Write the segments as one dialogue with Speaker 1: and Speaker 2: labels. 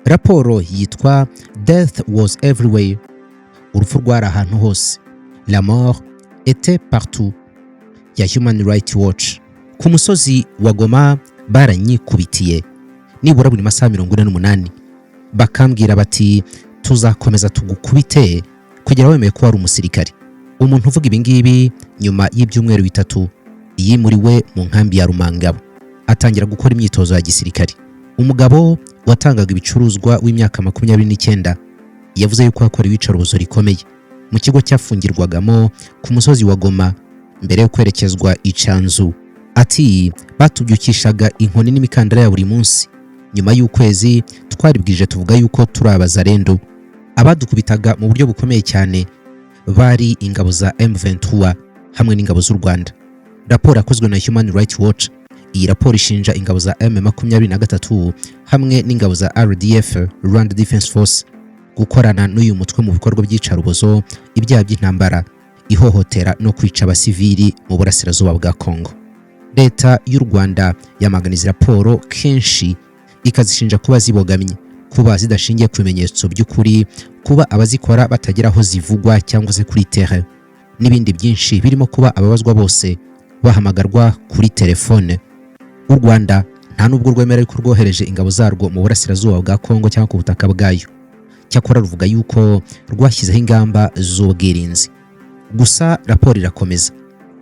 Speaker 1: Raporo yitwa Death was everywhere, urupfu rwari ahantu hose, La mort était partout, ya Human Rights Watch. Ku musozi wa Goma baranyikubitiye nibura buri masaha 48, bakambwira bati tuzakomeza tugukubite kugera wemeye ko wari umusirikari. Umuntu uvuga ibingibi nyuma y'ibyumweru bitatu yimuriwe mu nkambi ya Rumangabo, atangira gukora imyitozo ya gisirikari. Umugabo watangaga ibicuruzwa w'imyaka 29 yavuze yuko akora ibicarubozo rikomeye mu kigo cyafungirwagamo ku musozi wa Goma mbere yo kwerekezwa Icyanzu. Ati batubyukishaga inkoni n'imikandara ya buri munsi. Nyuma y'ukwezi twaribwije tuvuga yuko turi abazarendo. Abadukubitaga mu buryo bukomeye cyane bari ingabo za M23 hamwe n'ingabo z'u Rwanda. Raporo yakozwe na Human Rights Watch. Iyi raporo ishinja ingabo za M23 hamwe n'ingabo za RDF, Rwanda Defense Force, gukorana n'uyu mutwe mu bikorwa by'icarubozo, ibyaha by'intambara, ihohotera no kwica abasivili mu burasirazuba bwa Kongo. Leta y'u Rwanda yamaganiza raporo kenshi ikazishinja kuba zibogamye, kuba zidashingiye ku bimenyetso by'ukuri, kuba abazikora batagera aho zivugwa cyangwa se kuri terrain, n'ibindi byinshi birimo kuba ababazwa bose bahamagarwa kuri telefone. U Rwanda nta nubwo rwemera ko rwohereje ingabo zarwo mu burasirazuba bwa Kongo cyangwa ku butaka bwayo. Cyakora ruvuga yuko rwashyizeho ingamba z'ubwirinzi. Gusa raporo irakomeza.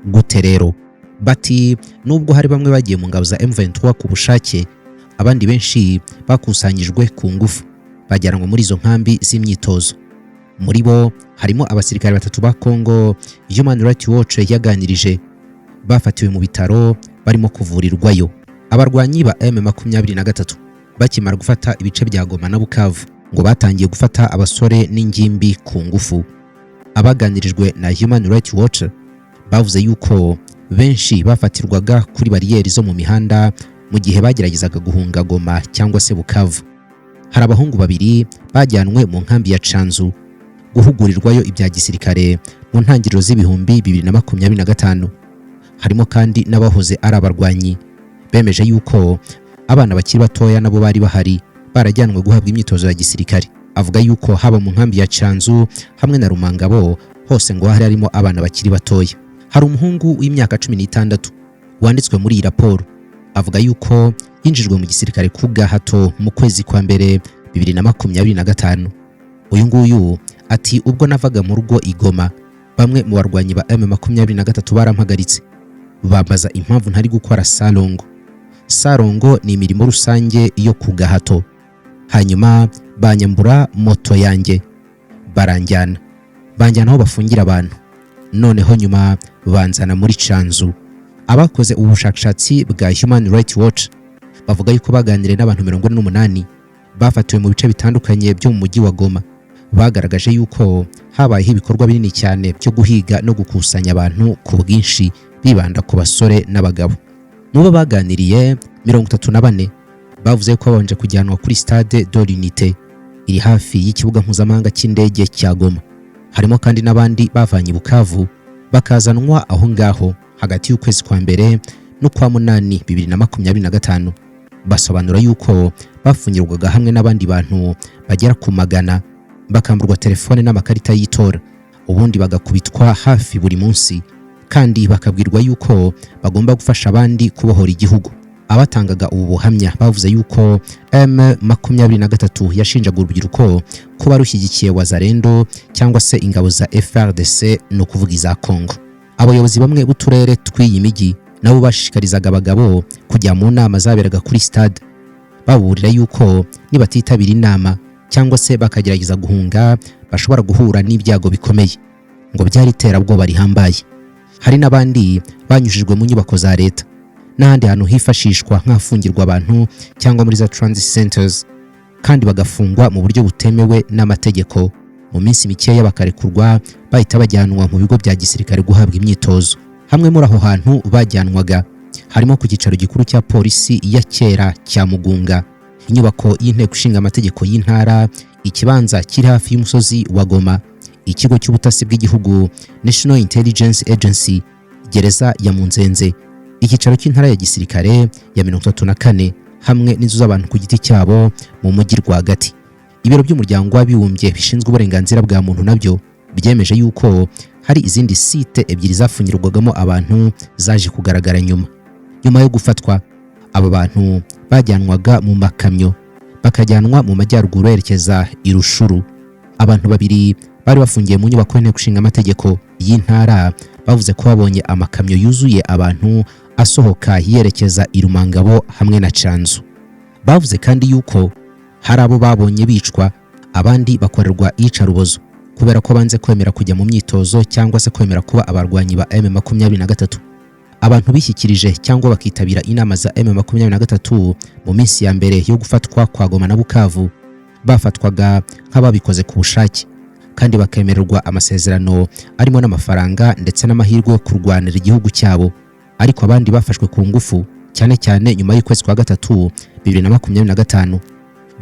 Speaker 1: Gute rero? Bati nubwo hari bamwe bagiye mu ngabo za M23 ku bushake, abandi benshi bakusanyijwe ku ngufu bajyanwa muri izo nkambi z'imyitozo. Muri bo harimo abasirikare 3 ba Kongo Human Rights Watch yaganirije, bafatiwe mu bitaro barimo kuvurirwayo. Abarwanyi ba M23 bakimara gufata ibice bya Goma na Bukavu ngo batangiye gufata abasore n'ingimbi ku ngufu. Abaganirijwe na Human Rights Watch bavuze yuko benshi bafatirwaga kuri bariyeri zo mu mihanda mu gihe bageragezaga guhunga Goma cyangwa se Bukavu. Hari abahungu 2 bajyanwe mu nkambi ya Canzu guhugurirwayo ibya gisirikare mu ntangiriro z'ibihumbi 2025. Harimo kandi n'abahoze ari abarwanyi bemeje yuko abana bakiri batoya nabo bari bahari barajyanwe guhabwa imyitozo ya gisirikare. Avuga yuko haba mu nkambi ya Canzu hamwe na Rumangabo hose ngo hari harimo abana bakiri batoya. Hari umuhungu w'imyaka 16 wanditswe muri iyi raporo, avuga yuko yinjijwe mu gisirikare ku gahato mu kwezi kwa mbere 2025. Uyu nguyu ati ubwo navaga mu rugo Igoma, bamwe mu barwanyi ba M23 barampagaritse, babaza impamvu ntari gukora salongo. Salongo ni imirimo rusange yo ku gahato. Hanyuma banyambura moto yanjye, baranjyana aho bafungira abantu. Noneho nyuma banzana muri Canzu. Abakoze ubushakashatsi bwa Human Rights Watch bavuga yuko baganiriye n'abantu 48 bafatiwe mu bice bitandukanye byo mu mujyi wa Goma. Bagaragaje yuko habayeho ibikorwa binini cyane byo guhiga no gukusanya abantu ku bwinshi bibanda ku basore n'abagabo. Mubo baganiriye 34 bavuze ko babanje kujyanwa kuri Stade de l'Unité iri hafi y'ikibuga mpuzamahanga cy'indege cya Goma. Harimo kandi n'abandi bavanye Bukavu bakazanwa aho ngaho hagati y'ukwezi kwa mbere no kwa munani 2025. Basobanura yuko bafungirwaga hamwe n'abandi bantu bagera ku 100, bakamburwa telefone n'amakarita y'itora, ubundi bagakubitwa hafi buri munsi, kandi bakabwirwa yuko bagomba gufasha abandi kubohora igihugu. Abatangaga ubu buhamya bavuze yuko M23 yashinjaga urubyiruko kuba rushyigikiye Wazarendo cyangwa se ingabo za FRDC no kuvuga iza Kongo. Abayobozi bamwe b'uturere tw'iyi migi nabo bashishikarizaga abagabo kujya mu nama zaberaga kuri stade, baburira yuko nibatitabira inama cyangwa se bakagerageza guhunga bashobora guhura n'ibyago bikomeye, ngo byari iterabwoba rihambaye. Hari n'abandi banyujijwe mu nyubako za leta n'ahandi hantu hifashishwa nk'afungirwa abantu cyangwa muri za transit centers, kandi bagafungwa mu buryo butemewe n'amategeko. Mu minsi mikeya bakarekurwa bahita bajyanwa mu bigo bya gisirikare guhabwa imyitozo. Hamwe muri aho hantu bajyanwaga harimo ku cyicaro gikuru cya polisi ya kera cya Mugunga, inyubako y'inteko ishinga amategeko y'intara, ikibanza kiri hafi y'umusozi wa Goma, ikigo cy'ubutasi bw'igihugu National Intelligence Agency, gereza ya Munzenze, icyicaro cy'intara ya gisirikare ya 34 hamwe n'inzu z'abantu ku giti cyabo mu mujyi rwagati. Ibiro by'umuryango w'abibumbye bishinzwe uburenganzira bwa muntu nabyo byemeje yuko hari izindi site ebyiri zafungirwagamo abantu zaje kugaragara nyuma yo gufatwa. Aba bantu bajyanwaga mu makamyo bakajyanwa mu majyaruguru yerekeza i Rushuru. Abantu babiri bari bafungiye mu nyubako y'inteko ishinga amategeko y'intara bavuze ko babonye amakamyo yuzuye abantu asohoka yerekeza i Rumangabo hamwe na Canzu. Bavuze kandi yuko hari abo babonye bicwa, abandi bakorerwa iyicarubozo kubera ko banze kwemera kujya mu myitozo cyangwa se kwemera kuba abarwanyi ba M23. Abantu bishyikirije cyangwa bakitabira inama za M23 mu minsi ya mbere yo gufatwa kwa Goma na Bukavu bafatwaga nk'ababikoze ku bushake kandi bakemererwa amasezerano arimo n'amafaranga ndetse n'amahirwe yo kurwanira igihugu cyabo. Ariko abandi bafashwe ku ngufu cyane cyane nyuma y'ukwezi kwa gatatu 2025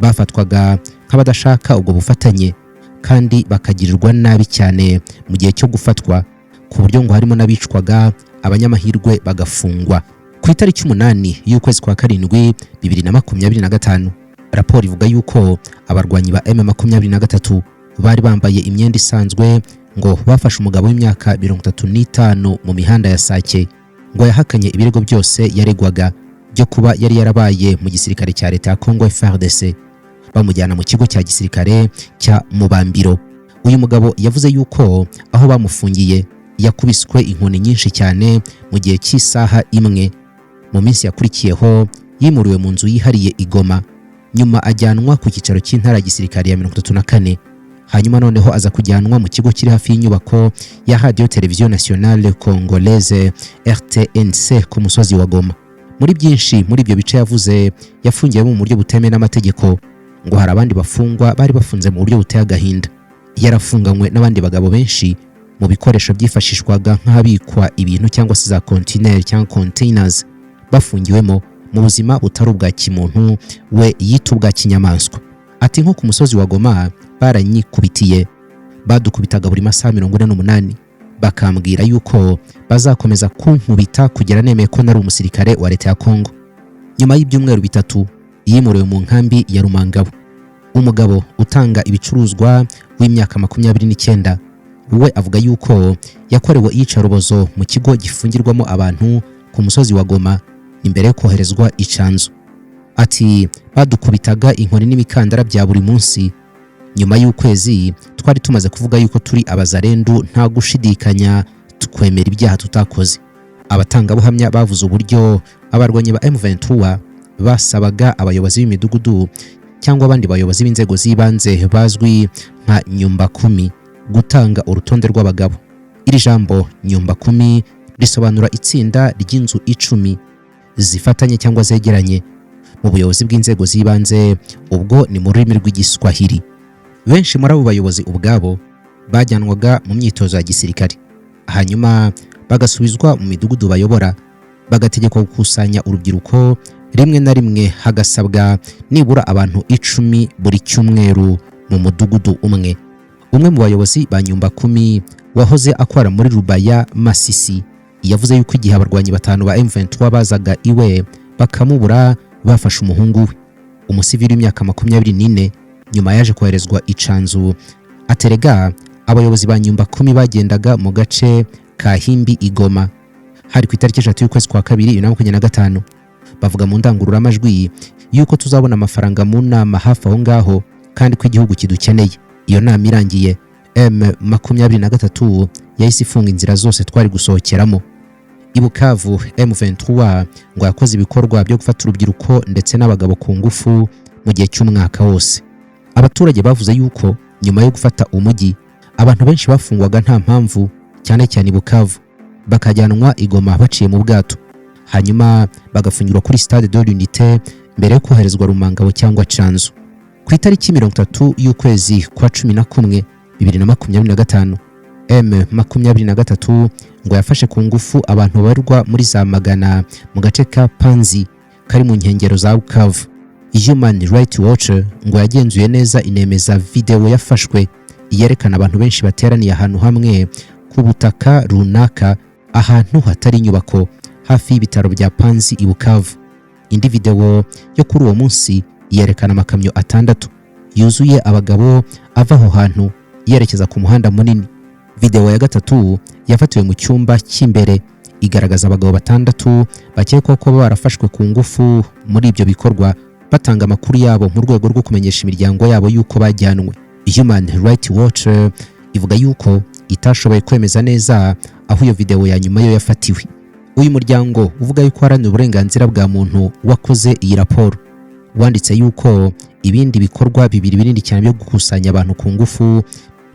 Speaker 1: bafatwaga nk'abadashaka ubwo bufatanye kandi bakagirirwa nabi cyane mu gihe cyo gufatwa, ku buryo ngo harimo n'abicwaga, abanyamahirwe bagafungwa. Ku itariki 8 y'ukwezi kwa karindwi 2025 raporo ivuga yuko abarwanyi ba M23 bari bambaye imyenda isanzwe ngo bafashe umugabo w'imyaka 35 mu mihanda ya Sake, ngo yahakanye ibirego byose yaregwaga byo kuba yari yarabaye mu gisirikare cya leta ya Congo FARDC. Bamujyana mu kigo cya gisirikare cya Mubambiro. Uyu mugabo yavuze yuko aho bamufungiye yakubiswe inkoni nyinshi cyane mu gihe cy'isaha imwe. Mu minsi yakurikiyeho yimuriwe mu nzu yihariye i Goma, nyuma ajyanwa ku cyicaro cy'intara ya gisirikare ya 34. Hanyuma noneho aza kujyanwa mu kigo kiri hafi y'inyubako ya Radio Television Nationale Congolaise RTNC ku musozi wa Goma. Muri byinshi muri ibyo bice yavuze yafungiye mu buryo butemewe n'amategeko, ngo hari abandi bafungwa bari bafunze mu buryo buteye agahinda. Yarafunganywe n'abandi bagabo benshi mu bikoresho byifashishwaga nk'abikwa ibintu cyangwa se za container cyangwa containers, bafungiwemo mu buzima butari ubwa kimuntu, we yita ubwa kinyamaswa. Ati nko ku musozi wa Goma baranyikubitiye, badukubitaga buri masaha 48, bakambwira yuko bazakomeza kunkubita kugera nemeye ko nari umusirikare wa leta ya Kongo. Nyuma y'ibyumweru bitatu yimuriwe mu nkambi ya Rumangabo. Umugabo utanga ibicuruzwa w'imyaka 29 we avuga yuko yakorewe iyicarubozo mu kigo gifungirwamo abantu ku musozi wa Goma imbere yo koherezwa i Canzu. Ati badukubitaga inkoni n'imikandara bya buri munsi. Nyuma y'ukwezi twari tumaze kuvuga yuko turi abazarendu nta gushidikanya, twemera ibyaha tutakoze. Abatangabuhamya bavuze uburyo abarwanyi ba M23 basabaga abayobozi b'imidugudu cyangwa abandi bayobozi b'inzego z'ibanze bazwi nka nyumba 10 gutanga urutonde rw'abagabo. Iri jambo nyumba 10 risobanura itsinda ry'inzu 10 zifatanye cyangwa zegeranye mu buyobozi bw'inzego z'ibanze, ubwo ni mu rurimi rw'igiswahili. Benshi muri abo bayobozi ubwabo bajyanwaga mu myitozo ya gisirikare, hanyuma bagasubizwa mu midugudu bayobora, bagategekwa gukusanya urubyiruko. Rimwe na rimwe hagasabwa nibura abantu 10 buri cyumweru mu mudugudu umwe. Umwe mu bayobozi ba nyumba 10 wahoze akora muri Rubaya Masisi yavuze yuko igihe abarwanyi 5 ba M23 bazaga iwe bakamubura, bafashe umuhungu we umusivili w'imyaka 24, nyuma yaje koherezwa i Canzu. Aterega abayobozi ba nyumba 10 bagendaga mu gace ka Himbi Igoma hari ku itariki 3 y'ukwezi kwa 2 2025. Bavuga mu ndangururamajwi yuko tuzabona amafaranga mu nama hafi aho ngaho kandi ko igihugu kidukeneye. Iyo nama irangiye M23 yahise ifunga inzira zose twari gusohokeramo. I Bukavu M23 ngo yakoze ibikorwa byo gufata urubyiruko ndetse n'abagabo ku ngufu mu gihe cy'umwaka wose. Abaturage bavuze yuko nyuma yo gufata umujyi abantu benshi bafungwaga nta mpamvu, cyane cyane i Bukavu, bakajyanwa i Goma baciye mu bwato, hanyuma bagafungirwa kuri Stade de l'Unité mbere yo koherezwa Rumangabo cyangwa Canzu. Ku itariki 30 y'ukwezi kwa 11 2025 M23 ngo yafashe ku ngufu abantu barwa muri za Magana mu gace ka Panzi kari mu nkengero za Bukavu. Human Rights Watch ngo yagenzuye neza inemeza video yafashwe yerekana abantu benshi bateraniye ahantu hamwe ku butaka runaka, ahantu hatari inyubako hafi y'ibitaro bya Panzi i Bukavu. indi video yo kuri uwo munsi yerekana amakamyo atandatu yuzuye abagabo ava aho hantu yerekeza ku muhanda munini. Video ya gatatu yafatiwe mu cyumba cy'imbere igaragaza abagabo batandatu bakekwa ko barafashwe ku ngufu muri ibyo bikorwa, batanga amakuru yabo mu rwego rwo kumenyesha imiryango yabo yuko bajyanwe. Human Rights Watch ivuga yuko itashoboye kwemeza neza aho iyo video ya nyuma yo yafatiwe. Uyu muryango uvuga yuko haranira uburenganzira bwa muntu wakoze iyi raporo wanditse yuko ibindi bikorwa bibiri binini cyane byo gukusanya abantu ku ngufu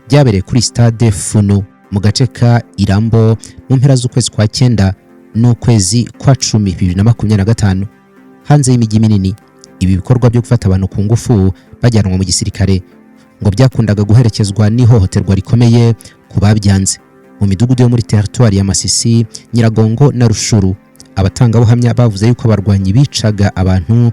Speaker 1: byabereye kuri Stade Funo mu gace ka Irambo mu mpera z'ukwezi kwa 9 n'ukwezi kwa 10 2025 hanze y'imijyi minini. Ibi bikorwa byo gufata abantu ku ngufu bajyanwa mu gisirikare ngo byakundaga guherekezwa n'ihohoterwa rikomeye ku babyanze. Mu midugudu yo muri territoire ya Masisi, Nyiragongo na Rushuru, abatangabuhamya bavuze yuko abarwanyi bicaga abantu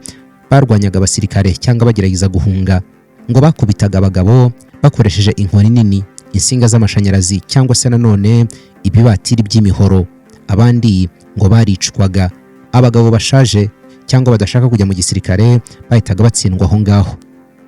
Speaker 1: barwanyaga abasirikare cyangwa bagerageza guhunga, ngo bakubitaga abagabo bakoresheje inkoni nini, insinga z'amashanyarazi cyangwa se nanone ibibatiri by'imihoro. Abandi ngo baricwaga. Abagabo bashaje cyangwa badashaka kujya mu gisirikare bahitaga batsindwa aho ngaho.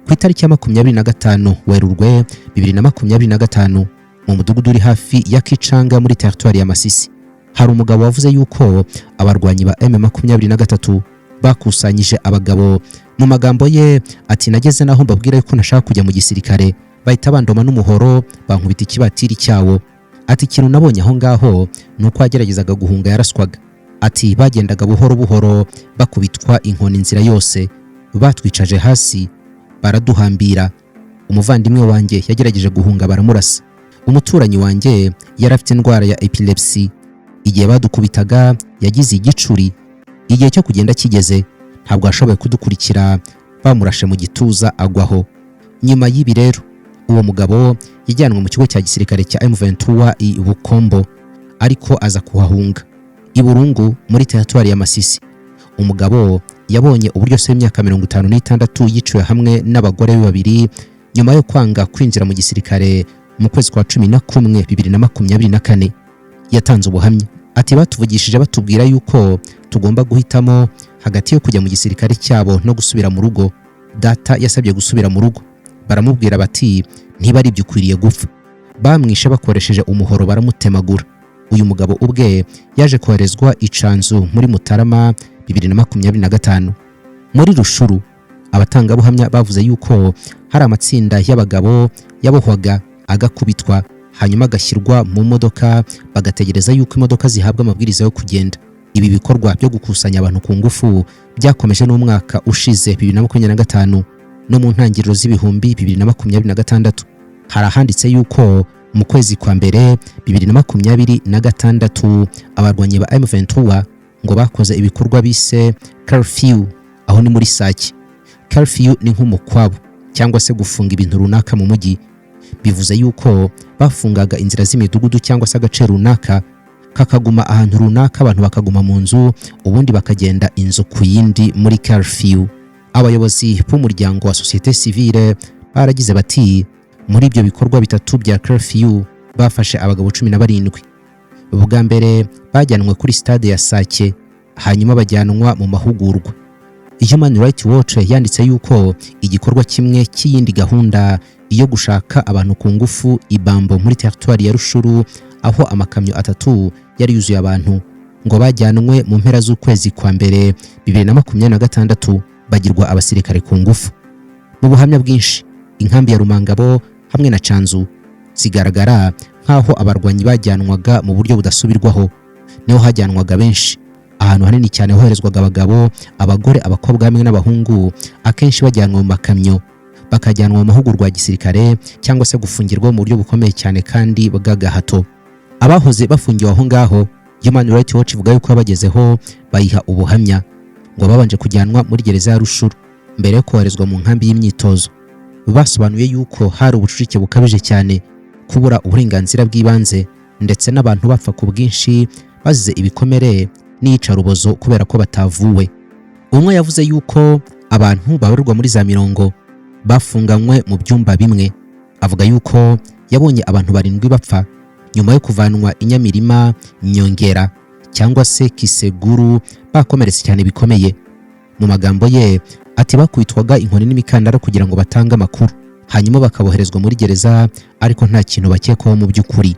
Speaker 1: Ku itariki ya 25 Werurwe 2025 mu mudugudu uri hafi ya Kicanga muri territoire ya Masisi, hari umugabo wavuze yuko abarwanyi ba M23 bakusanyije abagabo. Mu magambo ye ati, nageze naho mbabwira yuko nashaka kujya mu gisirikare bahita bandoma n'umuhoro bankubita ikibatiri cyawo. Ati ikintu nabonye aho ngaho nuko ageragezaga guhunga yaraswaga. Ati bagendaga buhoro buhoro bakubitwa inkoni inzira yose, batwicaje hasi baraduhambira. Umuvandimwe wanjye yagerageje guhunga baramurasa. Umuturanyi wanjye yarafite indwara ya epilepsy. Igihe badukubitaga yagize igicuri. Igihe cyo kugenda kigeze ntabwo ashoboye kudukurikira, bamurashe mu gituza agwaho. Nyuma y'ibi rero uwo mugabo yajyanwe mu kigo cya gisirikare cya M23 i Bukombo, ariko aza kuhahunga i Burungu muri territoire ya Masisi. Umugabo yabonye uburyo se imyaka 56 yiciwe hamwe n'abagore babiri nyuma yo kwanga kwinjira mu gisirikare mu kwezi kwa 11 2024. Yatanze ubuhamya ati, batuvugishije batubwira yuko tugomba guhitamo hagati yo kujya mu gisirikare cyabo no gusubira mu rugo. Data yasabye gusubira mu rugo, baramubwira bati ntiba ari byukwiriye gupfa. Bamwishe bakoresheje umuhoro baramutemagura. Uyu mugabo ubwe yaje koherezwa icanzu muri Mutarama 2025. Muri Rushuru, abatangabuhamya bavuze yuko hari amatsinda y'abagabo yabohwaga agakubitwa hanyuma agashyirwa mu modoka bagategereza yuko imodoka zihabwa amabwiriza yo kugenda. Ibi bikorwa byo gukusanya abantu ku ngufu byakomeje n'umwaka ushize 2025 no mu ntangiriro z'ibihumbi 2026. Hari ahanditse yuko mu kwezi kwa mbere 2026 abarwanyi ba M23 ngo bakoze ibikorwa bise curfew aho ni muri Sake. Curfew ni nk'umukwabo cyangwa se gufunga ibintu runaka mu mujyi. Bivuze yuko bafungaga inzira z'imidugudu cyangwa se agace runaka kakaguma ahantu runaka, abantu bakaguma mu nzu ubundi bakagenda inzu ku yindi muri curfew. Abayobozi b'umuryango wa societe civile baragize bati muri ibyo bikorwa bitatu bya curfew bafashe abagabo 17. Ubwa mbere bajyanwe kuri stade ya Sake, hanyuma bajyanwa mu mahugurwa. Human Rights Watch yanditse yuko igikorwa kimwe cy'iyindi gahunda iyo gushaka abantu ku ngufu Ibambo muri territoire ya Rushuru, aho amakamyo 3 yari yuzuye abantu ngo bajyanwe mu mpera z'ukwezi kwa mbere 2026 bagirwa abasirikare ku ngufu. Mu buhamya bwinshi, inkambi ya Rumangabo hamwe na Canzu zigaragara nkaho abarwanyi bajyanwaga mu buryo budasubirwaho. Niho hajyanwaga benshi, ahantu hanini cyane hoherezwaga abagabo, abagore, abakobwa hamwe n'abahungu, akenshi bajyanwa mu makamyo bakajyanwa mu mahugurwa ya gisirikare cyangwa se gufungirwa mu buryo bukomeye cyane kandi bw'agahato. Abahoze bafungiwe aho ngaho, Human Rights Watch ivuga yuko bagezeho bayiha ubuhamya ngo babanje kujyanwa muri gereza ya Rushuru mbere yo koherezwa mu nkambi y'imyitozo. Basobanuye yuko hari ubucucike bukabije cyane, kubura uburenganzira bw'ibanze ndetse n'abantu bapfa ku bwinshi bazize ibikomere n'iyicarubozo kubera ko batavuwe. Umwe yavuze yuko abantu babarirwa muri za 70 bafunganywe mu byumba bimwe. Avuga yuko yabonye abantu 7 bapfa nyuma yo kuvanwa Inyamirima, Nyongera cyangwa se Kiseguru bakomeretse cyane bikomeye. Mu magambo ye ati bakubitwaga inkoni n'imikandara kugira ngo batange amakuru, hanyuma bakaboherezwa muri gereza ariko nta kintu bakekwaho mu by'ukuri.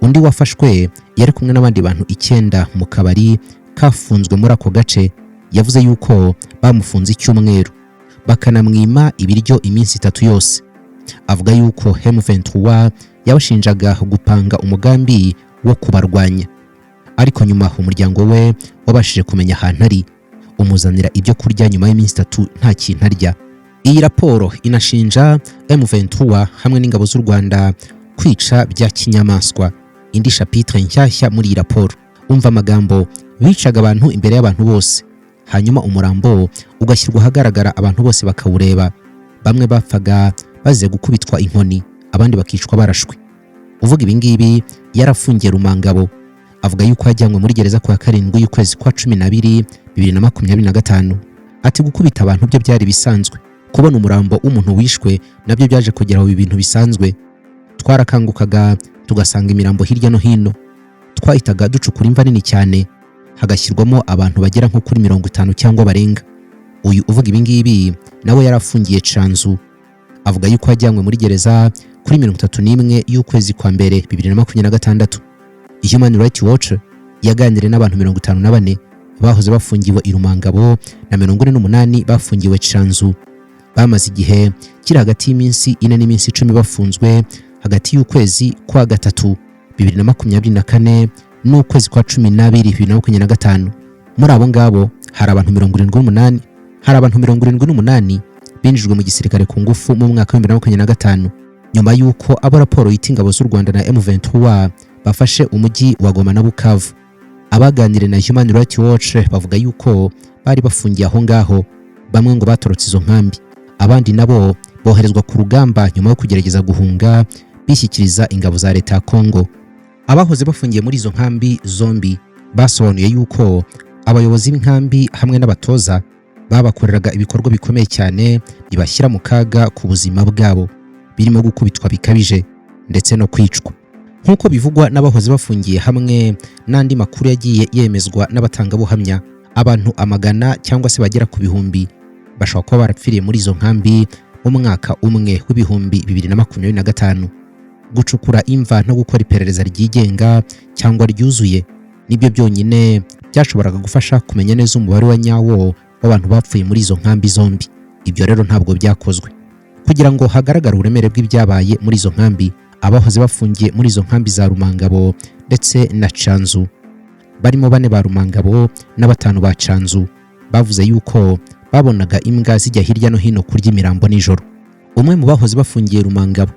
Speaker 1: Undi wafashwe yari kumwe n'abandi bantu 9 mu kabari kafunzwe muri ako gace, yavuze yuko bamufunze icyumweru bakanamwima ibiryo iminsi 3 yose. Avuga yuko M23 yabashinjaga gupanga umugambi wo kubarwanya, ariko nyuma umuryango we wabashije kumenya ahantu ari, umuzanira ibyo kurya nyuma y'iminsi 3 nta kintu arya. Iyi raporo inashinja M23 hamwe n'ingabo z'u Rwanda kwica bya kinyamaswa. Indi chapitre nshyashya muri iyi raporo, umva amagambo: bicaga abantu imbere y'abantu bose, hanyuma umurambo ugashyirwa ahagaragara abantu bose bakawureba. Bamwe bapfaga baze gukubitwa inkoni, abandi bakicwa barashwe. Uvuga ibi ngibi yarafungiye Rumangabo, avuga yuko yajyanywe muri gereza ku ya 7 y'ukwezi kwa 12 2025. Ati gukubita abantu byo byari bisanzwe, kubona umurambo w'umuntu wishwe nabyo byaje kugeraho ibintu bisanzwe. Twarakangukaga tugasanga imirambo hirya no hino, twahitaga ducukura imva nini cyane hagashyirwamo abantu bagera nko kuri 50 cyangwa barenga. Uyu uvuga ibi ngibi nawe yarafungiye Canzu, avuga yuko yajyanywe muri gereza kuri 31 y'ukwezi kwa mbere 2026. Human Rights Watch yaganiriye n'abantu 54 bahoze bafungiwe i Rumangabo na 48 bafungiwe Canzu. Bamaze igihe kiri hagati y'iminsi 4 n'iminsi 10 bafunzwe hagati y'ukwezi kwa 3 2024 n'ukwezi kwa 12 2025. Muri abo ngabo hari abantu 78 binjijwe mu gisirikare ku ngufu mu mwaka wa 2025 nyuma y'uko abo raporo yita ingabo z'u Rwanda na M23 bafashe umujyi wa Goma na Bukavu. Abaganire na Human Rights Watch bavuga yuko bari bafungiye aho ngaho, bamwe ngo batorotse izo nkambi, abandi nabo boherezwa ku rugamba nyuma yo kugerageza guhunga bishyikiriza ingabo za leta ya Kongo. Abahoze bafungiye muri izo nkambi zombi basobanuye yuko abayobozi b'inkambi hamwe n'abatoza babakoreraga ibikorwa bikomeye cyane bibashyira mu kaga ku buzima bwabo, birimo gukubitwa bikabije ndetse no kwicwa. Nk'uko bivugwa n'abahoze bafungiye hamwe n'andi makuru yagiye yemezwa n'abatangabuhamya, abantu amagana cyangwa se bagera ku bihumbi bashobora kuba barapfiriye muri izo nkambi mu mwaka umwe w'ibihumbi 2025. Gucukura imva no gukora iperereza ryigenga cyangwa ryuzuye nibyo byonyine byashoboraga gufasha kumenya neza umubare wa nyawo w'abantu bapfuye muri izo nkambi zombi. Ibyo rero ntabwo byakozwe. Kugira ngo hagaragare uburemere bw'ibyabaye muri izo nkambi, abahoze bafungiye muri izo nkambi za Rumangabo ndetse na Canzu, barimo 4 ba Rumangabo na 5 ba Canzu, bavuze yuko babonaga imbwa zijya hirya no hino kurya imirambo nijoro. Umwe mu bahoze bafungiye Rumangabo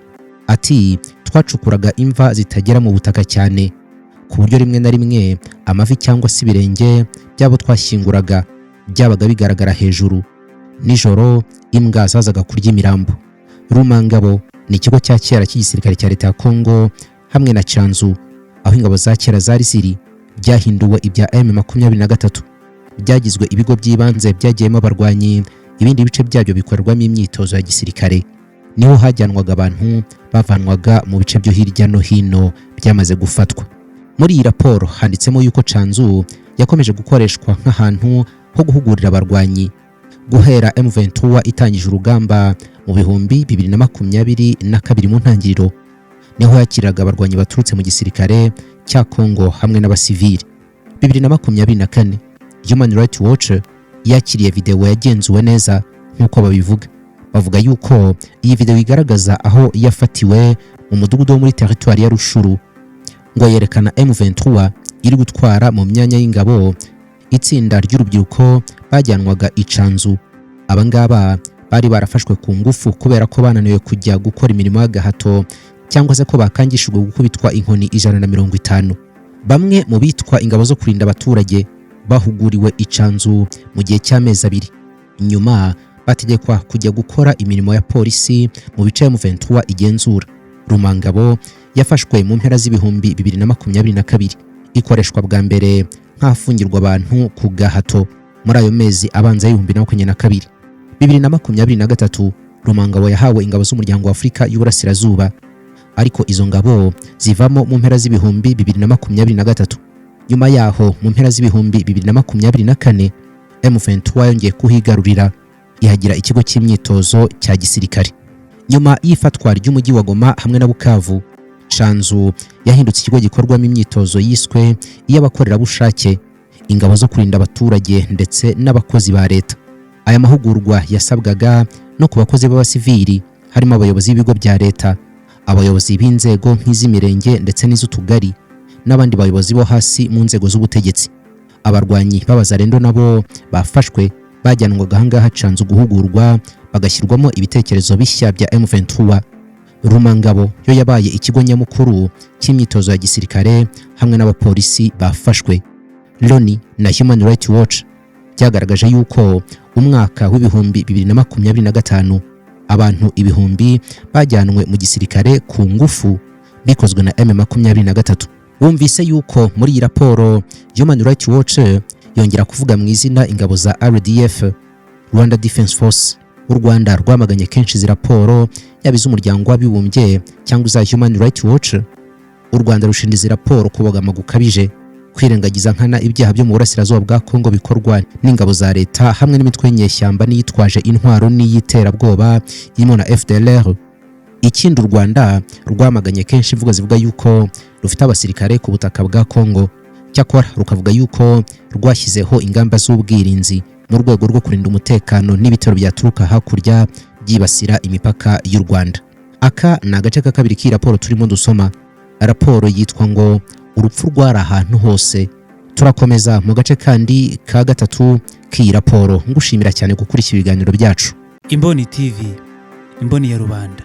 Speaker 1: ati twacukuraga imva zitagera mu butaka cyane, ku buryo rimwe na rimwe amavi cyangwa se ibirenge byabo twashyinguraga byabaga bigaragara hejuru. Nijoro imbwa zazaga kurya imirambo. Rumangabo ni ikigo cya kera cy'igisirikare cya leta ya Kongo hamwe na Canzu, aho ingabo za kera zari ziri byahinduwe ibya M23, byagizwe ibigo by'ibanze byagiyemo abarwanyi, ibindi bice byabyo bikorerwamo imyitozo ya gisirikare. Niho hajyanwaga abantu bavanwaga mu bice byo hirya no hino byamaze gufatwa. Muri iyi raporo handitsemo yuko Canzu yakomeje gukoreshwa nk'ahantu ho guhugurira abarwanyi. Guhera M23 itangije urugamba mu bihumbi 2022 mu ntangiriro, niho yakiraga abarwanyi baturutse mu gisirikare cya Kongo hamwe n'abasivili. 2024 Human Rights Watch yakiriye video yagenzuwe neza nk'uko babivuga. Bavuga yuko iyi video igaragaza aho yafatiwe mu mudugudu wo muri territoire ya Rushuru, ngo yerekana M23 iri gutwara mu myanya y'ingabo itsinda ry'urubyiruko bajyanwaga Canzu. Abangaba bari barafashwe ku ngufu kubera ko bananiwe kujya gukora imirimo y'agahato cyangwa se ko bakangishijwe gukubitwa inkoni 150. Bamwe mu bitwa ingabo zo kurinda abaturage bahuguriwe Canzu mu gihe cy'amezi 2. Nyuma bategekwa kujya gukora imirimo ya polisi mu bice M23 igenzura. Rumangabo yafashwe mu mpera z'ibihumbi 2022, ikoreshwa bwa mbere nk'afungirwa abantu ku gahato muri ayo mezi abanza y'2022. 2023 Rumangabo yahawe ingabo z'umuryango wa Afurika y'Uburasirazuba, ariko izo ngabo zivamo mu mpera z'ibihumbi 2023. Nyuma yaho mu mpera z'ibihumbi 2024 M23 yongeye kuhigarurira ihagira ikigo cy'imyitozo cya gisirikare. Nyuma y'ifatwa ry'umujyi wa Goma hamwe na Bukavu, Shanzu yahindutse ikigo gikorwamo imyitozo yiswe iy'abakorerabushake, ingabo zo kurinda abaturage ndetse n'abakozi ba leta. Aya mahugurwa yasabwaga no ku bakozi b'abasivili, harimo abayobozi b'ibigo bya leta, abayobozi b'inzego nk'iz'imirenge ndetse n'iz'utugari, n'abandi bayobozi bo hasi mu nzego z'ubutegetsi. Abarwanyi b'abazarendo nabo bafashwe bajyanwaga ahangaha Shanzu guhugurwa, bagashyirwamo ibitekerezo bishya bya M23. Rumangabo yo yabaye ikigo nyamukuru cy'imyitozo ya gisirikare hamwe n'abapolisi bafashwe. Loni na Human Rights Watch byagaragaje yuko umwaka w'ibihumbi 2025 abantu ibihumbi bajyanwe mu gisirikare ku ngufu bikozwe na M23. Wumvise yuko muri iyi raporo Human Rights Watch yongera kuvuga mu izina ingabo za RDF, Rwanda Defense Force. U Rwanda rwamaganye kenshi izi raporo, yaba iz'umuryango w'abibumbye cyangwa za Human Rights Watch. U Rwanda rushinja izi raporo kubogama gukabije, kwirengagiza nkana ibyaha byo mu burasirazuba bwa Kongo bikorwa n'ingabo za leta hamwe n'imitwe y'inyeshyamba n'iyitwaje intwaro n'iyiterabwoba irimo na FDLR. Ikindi u Rwanda rwamaganye kenshi imvugo zivuga yuko rufite abasirikare ku butaka bwa Kongo, cyakora rukavuga yuko rwashyizeho ingamba z'ubwirinzi mu rwego rwo kurinda umutekano n'ibitero byaturuka hakurya byibasira imipaka y'u Rwanda. Aka ni agace ka kabiri k'iyi raporo turimo dusoma. Raporo yitwa ngo urupfu rwari ahantu hose. Turakomeza mu gace kandi ka gatatu k'iyi raporo. Ngushimira cyane gukurikira ibiganiro byacu.
Speaker 2: Imboni TV, imboni ya rubanda.